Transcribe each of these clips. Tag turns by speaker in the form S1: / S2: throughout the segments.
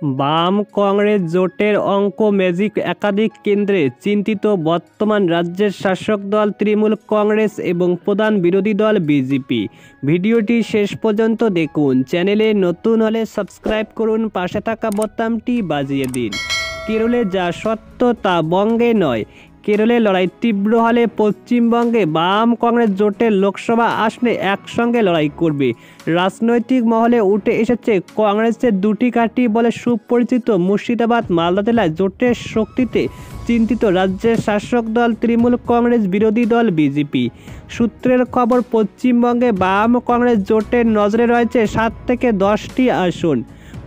S1: বাম কংগ্রেস জোটের অঙ্ক ম্যাজিক একাধিক কেন্দ্রে চিন্তিত বর্তমান রাজ্যের শাসক দল তৃণমূল কংগ্রেস এবং প্রধান বিরোধী দল বিজেপি। ভিডিওটি শেষ পর্যন্ত দেখুন। চ্যানেলে নতুন হলে সাবস্ক্রাইব করুন, পাশে থাকা বোতামটি বাজিয়ে দিন। কেরলে যা সত্য তা বঙ্গে নয়। কেরলে লড়াই তীব্র হলে পশ্চিমবঙ্গে বাম কংগ্রেস জোটের লোকসভা আসনে একসঙ্গে লড়াই করবে। রাজনৈতিক মহলে উঠে এসেছে কংগ্রেসের দুটি ঘাঁটি বলে সুপরিচিত মুর্শিদাবাদ মালদা জেলায় জোটের শক্তিতে চিন্তিত রাজ্যের শাসক দল তৃণমূল কংগ্রেস, বিরোধী দল বিজেপি। সূত্রের খবর, পশ্চিমবঙ্গে বাম কংগ্রেস জোটের নজরে রয়েছে 7 থেকে 10টি আসন।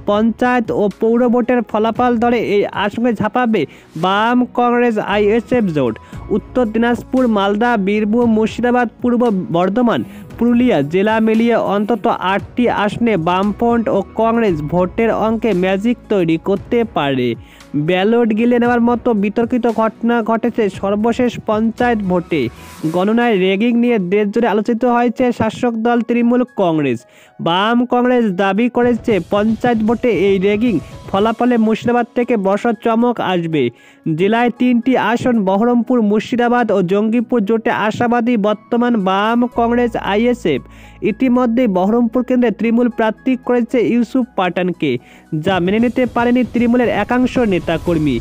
S1: পঞ্চায়েত ও পৌর ভোটের ফলাফল ধরে এই আসনে ঝাঁপাবে বাম কংগ্রেস আইএসএফ জোট। উত্তর দিনাজপুর, মালদা, বীরভূম, মুর্শিদাবাদ, পূর্ব বর্ধমান, পুরুলিয়া জেলা মিলিয়ে অন্তত 8টি আসনে বামফ্রন্ট ও কংগ্রেস ভোটের অঙ্কে ম্যাজিক তৈরি করতে পারে। ব্যালট গিলে নেওয়ার মতো বিতর্কিত ঘটনা ঘটেছে সর্বশেষ পঞ্চায়েত ভোটে। গণনায় র্যাগিং নিয়ে দেশজুড়ে আলোচিত হয়েছে শাসক দল তৃণমূল কংগ্রেস। বাম কংগ্রেস দাবি করেছে পঞ্চায়েত ভোটে এই র্যাগিং ফলাফলে মুর্শিদাবাদ থেকে বড় চমক আসবে। জেলায় 3টি আসন বহরমপুর, মুর্শিদাবাদ ও জঙ্গিপুর জোটে আশাবাদী বর্তমান বাম কংগ্রেস আইএসএফ। ইতিমধ্যেই বহরমপুর কেন্দ্রে তৃণমূল প্রার্থী করেছে ইউসুফ পাঠানকে, যা মেনে নিতে পারেনি তৃণমূলের একাংশ নেতাকর্মী।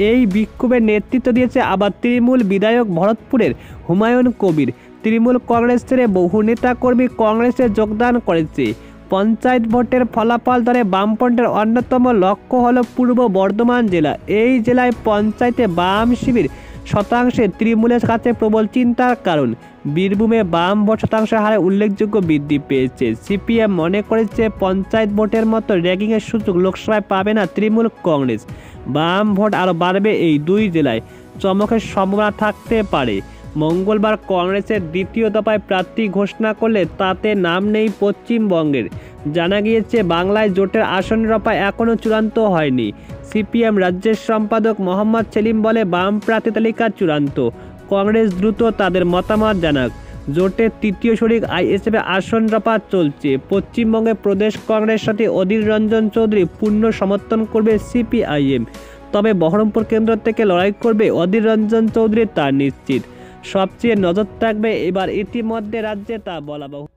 S1: এই বিক্ষোভের নেতৃত্ব দিয়েছে আবার তৃণমূল বিধায়ক ভরতপুরের হুমায়ুন কবির। তৃণমূল কংগ্রেস ছেড়ে বহু নেতাকর্মী কংগ্রেসে যোগদান করেছে। পঞ্চায়েত ভোটের ফলাফল ধরে বামফ্রন্টের অন্যতম লক্ষ্য হল পূর্ব বর্ধমান জেলা। এই জেলায় পঞ্চায়েতে বাম শিবির শতাংশে তৃণমূলের কাছে প্রবল চিন্তার কারণ। বীরভূমে বাম ভোট শতাংশের হারে উল্লেখযোগ্য বৃদ্ধি পেয়েছে। সিপিএম মনে করেছে পঞ্চায়েত ভোটের মতো র্যাগিংয়ের সুযোগ লোকসভায় পাবে না তৃণমূল কংগ্রেস। বাম ভোট আরও বাড়বে এই দুই জেলায়, চমকের সম্ভাবনা থাকতে পারে। মঙ্গলবার কংগ্রেসের দ্বিতীয় দফায় প্রার্থী ঘোষণা করলে তাতে নাম নেই পশ্চিমবঙ্গের। জানা গিয়েছে বাংলায় জোটের আসন রফা এখনও চূড়ান্ত হয়নি। সিপিএম রাজ্যের সম্পাদক মোহাম্মদ সেলিম বলে, বাম প্রার্থী তালিকা চূড়ান্ত, কংগ্রেস দ্রুত তাদের মতামত জানাক। জোটের তৃতীয় শরিক আইএসএফে আসন রফা চলছে। পশ্চিমবঙ্গে প্রদেশ কংগ্রেস সাথে অধীর রঞ্জন চৌধুরী পূর্ণ সমর্থন করবে সিপিআইএম। তবে বহরমপুর কেন্দ্র থেকে লড়াই করবে অধীর রঞ্জন চৌধুরী, তা নিশ্চিত। সবচেয়ে নজর থাকবে এবার, ইতিমধ্যে রাজ্যে তা বলা বহু।